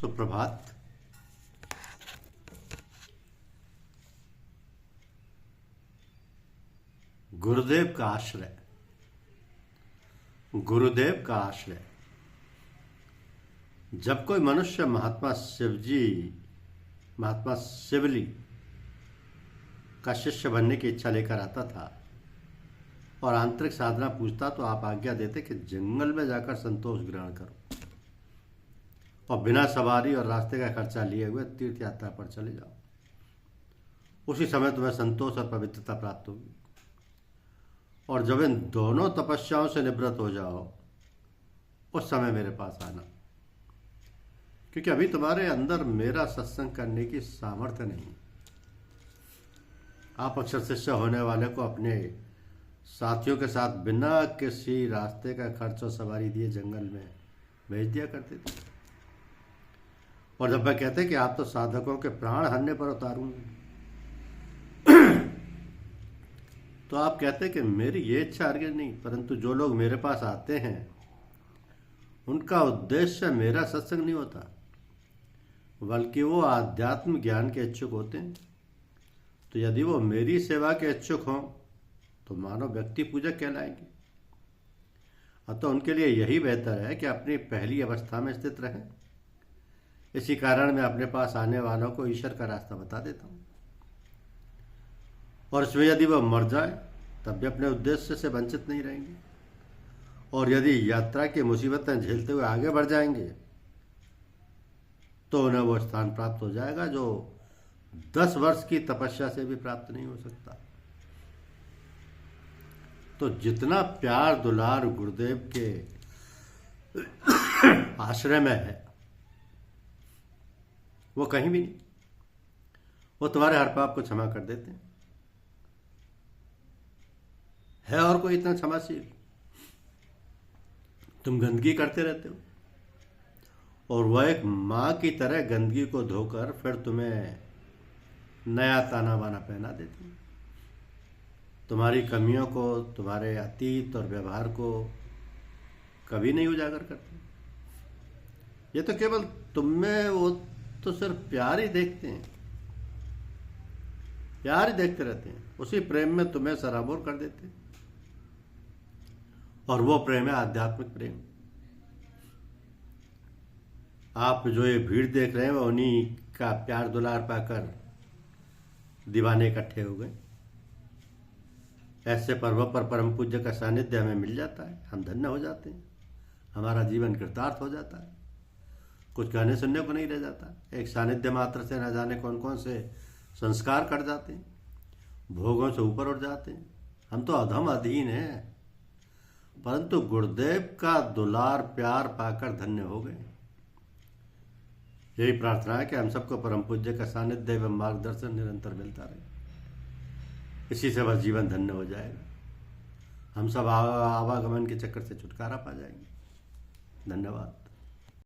सुप्रभात। गुरुदेव का आश्रय। गुरुदेव का आश्रय। जब कोई मनुष्य महात्मा शिवली का शिष्य बनने की इच्छा लेकर आता था और आंतरिक साधना पूछता तो आप आज्ञा देते कि जंगल में जाकर संतोष ग्रहण करो और बिना सवारी और रास्ते का खर्चा लिए हुए तीर्थ यात्रा पर चले जाओ। उसी समय तुम्हें संतोष और पवित्रता प्राप्त होगी। और जब इन दोनों तपस्याओं से निवृत्त हो जाओ उस समय मेरे पास आना, क्योंकि अभी तुम्हारे अंदर मेरा सत्संग करने की सामर्थ्य नहीं। आप अक्षर शिष्य होने वाले को अपने साथियों के साथ बिना किसी रास्ते का खर्च और सवारी दिए जंगल में भेज दिया करते थे। और जब मैं कहते कि आप तो साधकों के प्राण हरने पर उतारूंगे, तो आप कहते कि मेरी ये इच्छा हरगिज नहीं, परंतु जो लोग मेरे पास आते हैं उनका उद्देश्य मेरा सत्संग नहीं होता, बल्कि वो आध्यात्म ज्ञान के इच्छुक होते हैं। तो यदि वो मेरी सेवा के इच्छुक हों तो मानव व्यक्ति पूजक कहलाएंगे। अतः उनके लिए यही बेहतर है कि अपनी पहली अवस्था में स्थित रहें। इसी कारण मैं अपने पास आने वालों को ईश्वर का रास्ता बता देता हूँ, और इसमें यदि वह मर जाए तब भी अपने उद्देश्य से वंचित नहीं रहेंगे। और यदि यात्रा की मुसीबतें झेलते हुए आगे बढ़ जाएंगे तो उन्हें वो स्थान प्राप्त हो जाएगा जो 10 वर्ष की तपस्या से भी प्राप्त नहीं हो सकता। तो जितना प्यार दुलार गुरुदेव के आश्रय में है वो कहीं भी नहीं। वो तुम्हारे हर पाप को क्षमा कर देते हैं। है और कोई इतना क्षमाशील? तुम गंदगी करते रहते हो और वह एक माँ की तरह गंदगी को धोकर फिर तुम्हें नया ताना बाना पहना देती है। तुम्हारी कमियों को, तुम्हारे अतीत और व्यवहार को कभी नहीं उजागर करते। ये तो केवल तुममें वो तो सिर्फ प्यार ही देखते हैं, प्यार ही देखते रहते हैं। उसी प्रेम में तुम्हें सराबोर कर देते हैं, और वो प्रेम है आध्यात्मिक प्रेम। आप जो ये भीड़ देख रहे हैं वो उन्हीं का प्यार दुलार पाकर दीवाने इकट्ठे हो गए। ऐसे पर्वों पर परम पूज्य का सानिध्य हमें मिल जाता है, हम धन्य हो जाते हैं, हमारा जीवन कृतार्थ हो जाता है, कुछ कहने सुनने को नहीं रह जाता। एक सानिध्य मात्र से न जाने कौन कौन से संस्कार कट जाते हैं, भोगों से ऊपर उठ जाते हैं। हम तो अधम अधीन हैं, परंतु गुरुदेव का दुलार प्यार पाकर धन्य हो गए। यही प्रार्थना है कि हम सबको परम पूज्य का सानिध्य एवं मार्गदर्शन निरंतर मिलता रहे। इसी से बस जीवन धन्य हो जाएगा। हम सब आवागमन के चक्कर से छुटकारा पा जाएंगे। धन्यवाद।